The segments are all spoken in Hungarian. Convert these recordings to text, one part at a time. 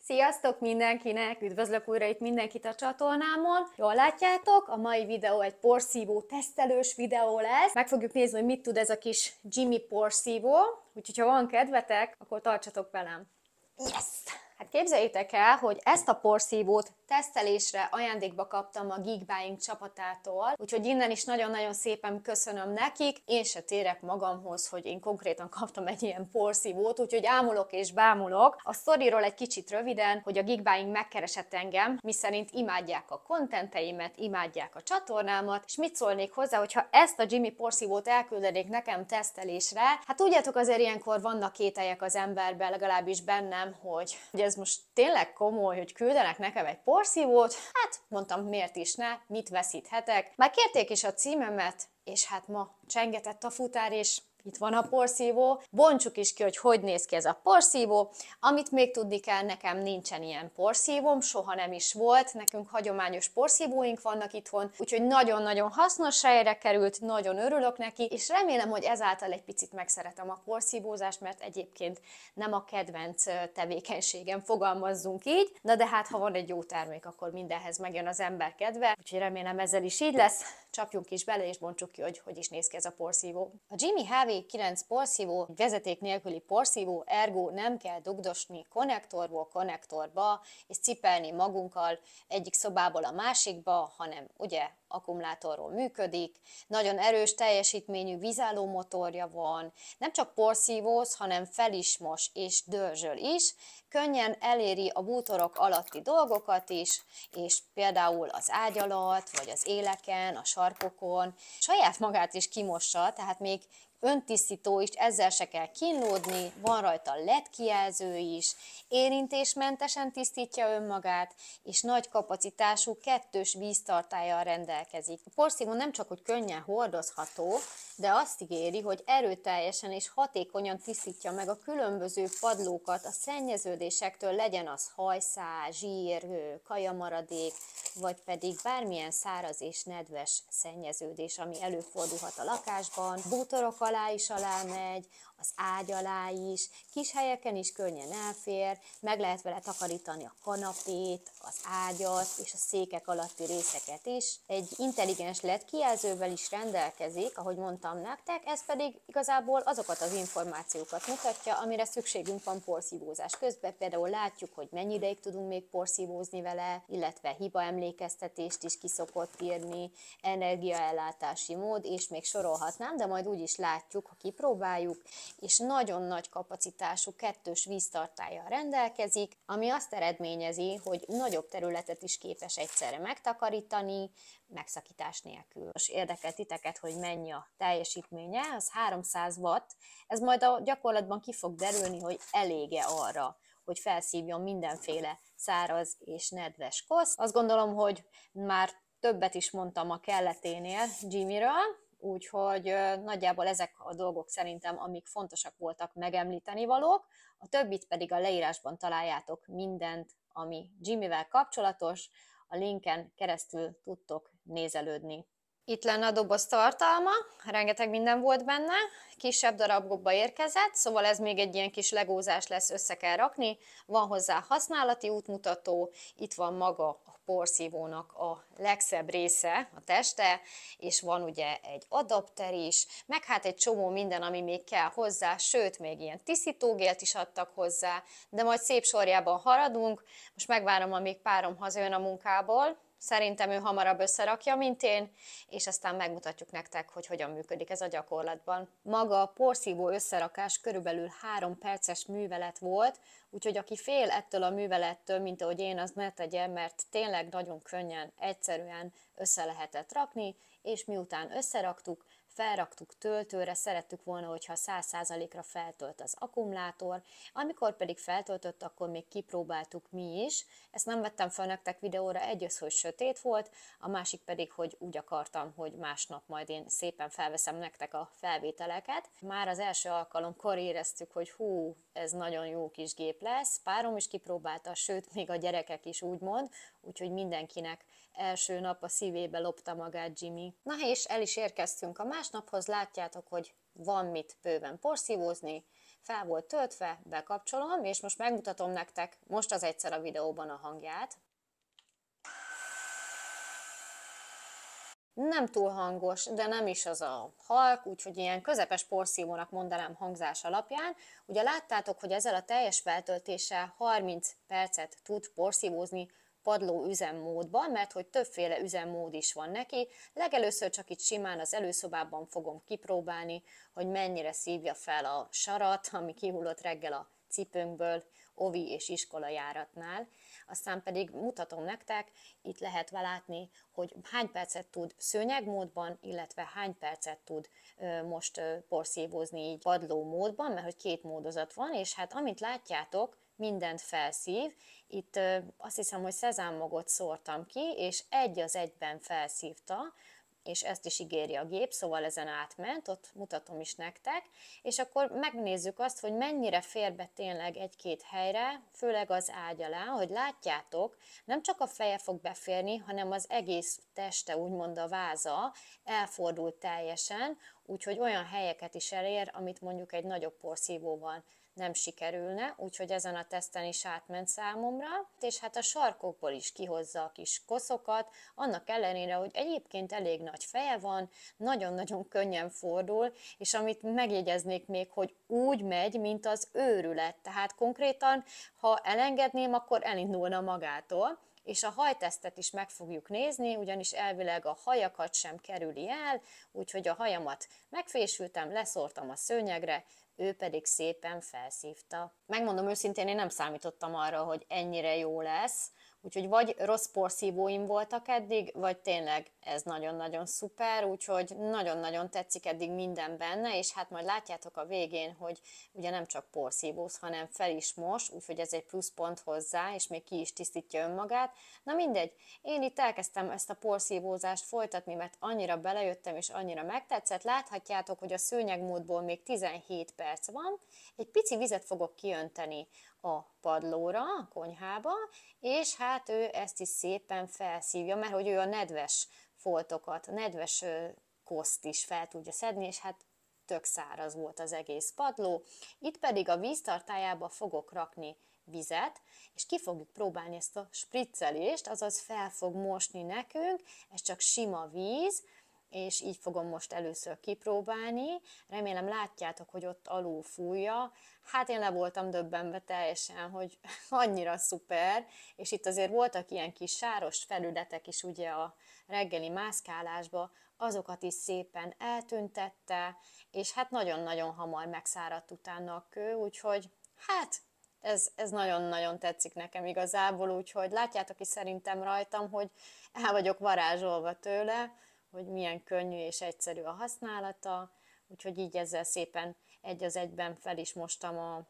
Sziasztok mindenkinek! Üdvözlök újra itt mindenkit a csatornámon. Jól látjátok, a mai videó egy porszívó tesztelős videó lesz. Meg fogjuk nézni, hogy mit tud ez a kis Jimmy porszívó. Úgyhogy ha van kedvetek, akkor tartsatok velem. Yes! Hát képzeljétek el, hogy ezt a porszívót tesztelésre ajándékba kaptam a Geek Buying csapatától, úgyhogy innen is nagyon-nagyon szépen köszönöm nekik. Én se térek magamhoz, hogy én konkrétan kaptam egy ilyen porszívót, úgyhogy ámulok és bámulok. A sztoriról egy kicsit röviden, hogy a Geek Buying megkeresett engem, miszerint imádják a kontenteimet, imádják a csatornámat, és mit szólnék hozzá, hogyha ezt a Jimmy porszívót elküldenék nekem tesztelésre. Hát tudjátok, azért ilyenkor vannak kételyek az emberben, legalábbis bennem, hogy ez most tényleg komoly, hogy küldenek nekem egy porszívót. Hát mondtam, miért is ne, mit veszíthetek. Már kérték is a címemet, és hát ma csengetett a futár, és itt van a porszívó. Bontsuk is ki, hogy néz ki ez a porszívó. Amit még tudni kell, nekem nincsen ilyen porszívóm, soha nem is volt. Nekünk hagyományos porszívóink vannak itthon, úgyhogy nagyon-nagyon hasznos helyre került, nagyon örülök neki, és remélem, hogy ezáltal egy picit megszeretem a porszívózást, mert egyébként nem a kedvenc tevékenységem, fogalmazzunk így. Na de hát, ha van egy jó termék, akkor mindenhez megjön az ember kedve, úgyhogy remélem ezzel is így lesz. Csapjunk is bele, és bontsuk ki, hogy is néz ki ez a porszívó. A Jimmy HV9 porszívó vezeték nélküli porszívó, ergo nem kell dugdosni konnektorból konnektorba, és cipelni magunkkal egyik szobából a másikba, hanem ugye akkumulátorról működik, nagyon erős teljesítményű vízálló motorja van, nem csak porszívóz, hanem fel is mos és dörzsöl is, könnyen eléri a bútorok alatti dolgokat is, és például az ágy alatt, vagy az éleken, a sarkokon, saját magát is kimossa, tehát még öntisztító is, ezzel se kell kínlódni, van rajta LED kijelző is, érintésmentesen tisztítja önmagát, és nagy kapacitású kettős víztartállyal rendelkezik. A porszívó nem csak, hogy könnyen hordozható, de azt ígéri, hogy erőteljesen és hatékonyan tisztítja meg a különböző padlókat a szennyeződésektől, legyen az hajszál, zsír, kajamaradék, vagy pedig bármilyen száraz és nedves szennyeződés, ami előfordulhat a lakásban. Bútorok alá is alámegy, az ágy alá is, kis helyeken is könnyen elfér, meg lehet vele takarítani a kanapét, az ágyat és a székek alatti részeket is. Egy intelligens LED kijelzővel is rendelkezik, ahogy mondtam nektek, ez pedig igazából azokat az információkat mutatja, amire szükségünk van porszívózás közben. Például látjuk, hogy mennyi ideig tudunk még porszívózni vele, illetve hibaemlékeztetést is ki szokott írni, energiaellátási mód, és még sorolhatnám, de majd úgy is látjuk, ha kipróbáljuk, és nagyon nagy kapacitású kettős víztartállyal rendelkezik, ami azt eredményezi, hogy nagyobb területet is képes egyszerre megtakarítani, megszakítás nélkül. Most érdekel titeket, hogy mennyi a teljesítménye, az 300 watt, ez majd a gyakorlatban ki fog derülni, hogy elége arra, hogy felszívjon mindenféle száraz és nedves koszt. Azt gondolom, hogy már többet is mondtam a kelleténél Jimmyről, úgyhogy nagyjából ezek a dolgok szerintem, amik fontosak voltak megemlíteni valók, a többit pedig a leírásban találjátok mindent, ami Jimmyvel kapcsolatos, a linken keresztül tudtok nézelődni. Itt lenne a doboz tartalma, rengeteg minden volt benne, kisebb darabokba érkezett, szóval ez még egy ilyen kis legózás lesz, össze kell rakni, van hozzá használati útmutató, itt van maga a porszívónak a legszebb része, a teste, és van ugye egy adapter is, meg hát egy csomó minden, ami még kell hozzá, sőt, még ilyen tisztítógélt is adtak hozzá, de majd szép sorjában haradunk, most megvárom, amíg párom hazajön a munkából. Szerintem ő hamarabb összerakja, mint én, és aztán megmutatjuk nektek, hogy hogyan működik ez a gyakorlatban. Maga a porszívó összerakás körülbelül 3 perces művelet volt, úgyhogy aki fél ettől a művelettől, mint ahogy én, az ne tegye, mert tényleg nagyon könnyen, egyszerűen össze lehetett rakni, és miután összeraktuk, felraktuk töltőre, szerettük volna, hogyha 100%-ra feltölt az akkumulátor, amikor pedig feltöltött, akkor még kipróbáltuk mi is. Ezt nem vettem fel nektek videóra, egy hogy sötét volt, a másik pedig, hogy úgy akartam, hogy másnap majd én szépen felveszem nektek a felvételeket. Már az első alkalomkor éreztük, hogy hú, ez nagyon jó kis gép lesz, párom is kipróbálta, sőt, még a gyerekek is úgymond, úgyhogy mindenkinek első nap a szívébe lopta magát Jimmy. Na és el is érkeztünk a második másnaphoz látjátok, hogy van mit bőven porszívózni, fel volt töltve, bekapcsolom, és most megmutatom nektek most az egyszer a videóban a hangját. Nem túl hangos, de nem is az a halk, úgyhogy ilyen közepes porszívónak mondanám hangzás alapján. Ugye láttátok, hogy ezzel a teljes feltöltéssel 30 percet tud porszívózni padló üzemmódban, mert hogy többféle üzemmód is van neki. Legelőször csak itt simán az előszobában fogom kipróbálni, hogy mennyire szívja fel a sarat, ami kihullott reggel a cipőnkből, ovi és iskola járatnál. Aztán pedig mutatom nektek, itt lehet látni, hogy hány percet tud szőnyegmódban, illetve hány percet tud most porszívózni így padló módban, mert hogy két módozat van, és hát amit látjátok, mindent felszív. Itt azt hiszem, hogy szezámmagot szórtam ki, és egy az egyben felszívta, és ezt is ígéri a gép, szóval ezen átment, ott mutatom is nektek, és akkor megnézzük azt, hogy mennyire fér be tényleg egy-két helyre, főleg az ágy alá, hogy látjátok, nem csak a feje fog beférni, hanem az egész teste, úgymond a váza elfordult teljesen, úgyhogy olyan helyeket is elér, amit mondjuk egy nagyobb porszívóval nem sikerülne, úgyhogy ezen a teszten is átment számomra, és hát a sarkokból is kihozza a kis koszokat, annak ellenére, hogy egyébként elég nagy feje van, nagyon-nagyon könnyen fordul, és amit megjegyeznék még, hogy úgy megy, mint az őrület, tehát konkrétan, ha elengedném, akkor elindulna magától, és a hajtesztet is meg fogjuk nézni, ugyanis elvileg a hajakat sem kerüli el, úgyhogy a hajamat megfésültem, leszórtam a szőnyegre, ő pedig szépen felszívta. Megmondom őszintén, én nem számítottam arra, hogy ennyire jó lesz, úgyhogy vagy rossz porszívóim voltak eddig, vagy tényleg ez nagyon-nagyon szuper, úgyhogy nagyon-nagyon tetszik eddig minden benne, és hát majd látjátok a végén, hogy ugye nem csak porszívóz, hanem fel is mos, úgyhogy ez egy pluszpont hozzá, és még ki is tisztítja önmagát. Na mindegy, én itt elkezdtem ezt a porszívózást folytatni, mert annyira belejöttem, és annyira megtetszett. Láthatjátok, hogy a szőnyegmódból még 17 perc van, egy pici vizet fogok kiönteni a padlóra, a konyhába, és hát ő ezt is szépen felszívja, mert hogy ő a nedves foltokat, a nedves koszt is fel tudja szedni, és hát tök száraz volt az egész padló. Itt pedig a víztartályába fogok rakni vizet, és ki fogjuk próbálni ezt a spriccelést, azaz fel fog mosni nekünk, ez csak sima víz, és így fogom most először kipróbálni. Remélem látjátok, hogy ott alul fújja. Hát én le voltam döbbenve teljesen, hogy annyira szuper, és itt azért voltak ilyen kis sáros felületek is ugye a reggeli mászkálásba, azokat is szépen eltüntette, és hát nagyon-nagyon hamar megszáradt utána a kő, úgyhogy hát ez nagyon-nagyon tetszik nekem igazából, úgyhogy látjátok is szerintem rajtam, hogy el vagyok varázsolva tőle, hogy milyen könnyű és egyszerű a használata, úgyhogy így ezzel szépen egy az egyben fel is mostam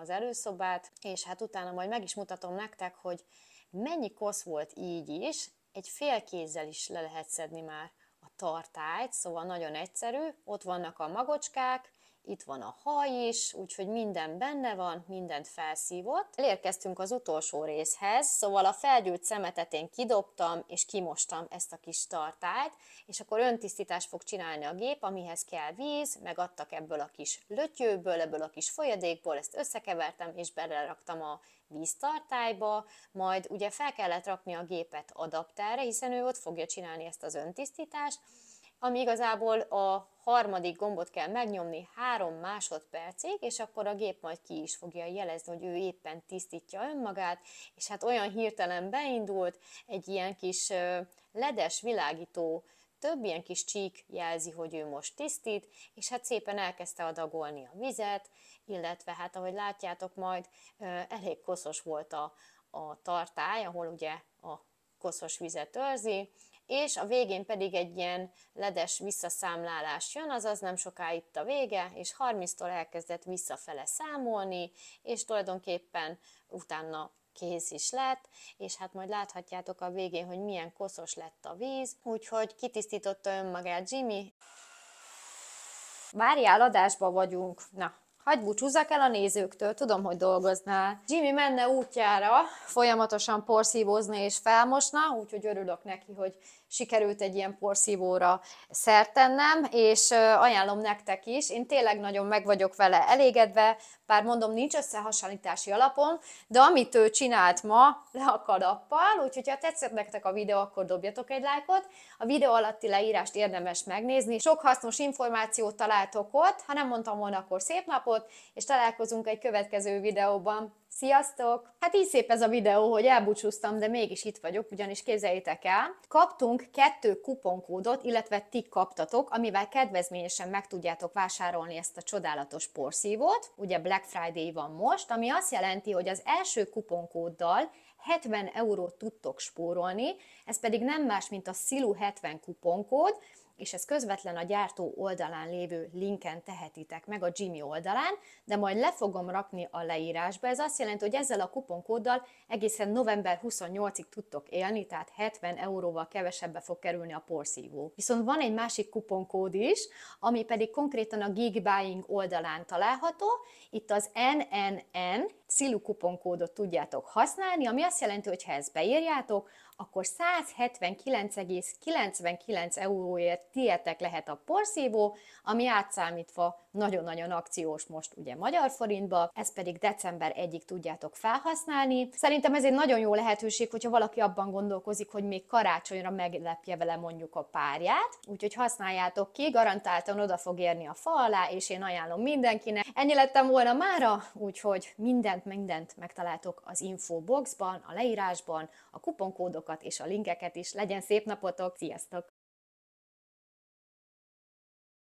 az előszobát, és hát utána majd meg is mutatom nektek, hogy mennyi kosz volt így is, egy fél kézzel is le lehet szedni már a tartályt, szóval nagyon egyszerű, ott vannak a magocskák, itt van a haj is, úgyhogy minden benne van, mindent felszívott. Elérkeztünk az utolsó részhez, szóval a felgyűlt szemetet én kidobtam, és kimostam ezt a kis tartályt, és akkor öntisztítást fog csinálni a gép, amihez kell víz, megadtak ebből a kis lötyőből, ebből a kis folyadékból, ezt összekevertem, és beleraktam a víztartályba, majd ugye fel kellett rakni a gépet adapterre, hiszen ő ott fogja csinálni ezt az öntisztítást, ami igazából a harmadik gombot kell megnyomni 3 másodpercig, és akkor a gép majd ki is fogja jelezni, hogy ő éppen tisztítja önmagát, és hát olyan hirtelen beindult, egy ilyen kis ledes világító, több ilyen kis csík jelzi, hogy ő most tisztít, és hát szépen elkezdte adagolni a vizet, illetve hát ahogy látjátok majd, elég koszos volt a tartály, ahol ugye a koszos vizet őrzi, és a végén pedig egy ilyen ledes visszaszámlálás jön, azaz nem soká itt a vége, és 30-tól elkezdett visszafele számolni, és tulajdonképpen utána kész is lett, és hát majd láthatjátok a végén, hogy milyen koszos lett a víz, úgyhogy kitisztította önmagát Jimmy. Várjál, adásba vagyunk. Na, hagyj búcsúzzak el a nézőktől, tudom, hogy dolgoznál. Jimmy menne útjára, folyamatosan porszívózni és felmosna, úgyhogy örülök neki, hogy sikerült egy ilyen porszívóra szert tennem, és ajánlom nektek is. Én tényleg nagyon meg vagyok vele elégedve, bár mondom, nincs összehasonlítási alapon, de amit ő csinált ma, le a kalappal, úgyhogy ha tetszett nektek a videó, akkor dobjatok egy lájkot. A videó alatti leírást érdemes megnézni. Sok hasznos információt találtok ott, ha nem mondtam volna, akkor szép napot, és találkozunk egy következő videóban. Sziasztok! Hát így szép ez a videó, hogy elbúcsúztam, de mégis itt vagyok, ugyanis képzeljétek el, kaptunk 2 kuponkódot, illetve ti kaptatok, amivel kedvezményesen meg tudjátok vásárolni ezt a csodálatos porszívót. Ugye Black Friday van most, ami azt jelenti, hogy az első kuponkóddal 70 eurót tudtok spórolni, ez pedig nem más, mint a Silu 70 kuponkód, és ez közvetlen a gyártó oldalán lévő linken tehetitek meg, a Jimmy oldalán, de majd le fogom rakni a leírásba. Ez azt jelenti, hogy ezzel a kuponkóddal egészen november 28-ig tudtok élni, tehát 70 euróval kevesebbe fog kerülni a porszívó. Viszont van egy másik kuponkód is, ami pedig konkrétan a Geek Buying oldalán található. Itt az NNN Silu kuponkódot tudjátok használni, ami azt jelenti, hogy ha ezt beírjátok, akkor 179,99 euróért tietek lehet a porszívó, ami átszámítva nagyon-nagyon akciós most ugye magyar forintba, ezt pedig december 1-ig tudjátok felhasználni. Szerintem ez egy nagyon jó lehetőség, hogyha valaki abban gondolkozik, hogy még karácsonyra meglepje vele mondjuk a párját, úgyhogy használjátok ki, garantáltan oda fog érni a fa alá, és én ajánlom mindenkinek. Ennyi lettem volna mára, úgyhogy mindent megtaláltok az infoboxban, a leírásban, a kuponkódokat és a linkeket is. Legyen szép napotok, sziasztok!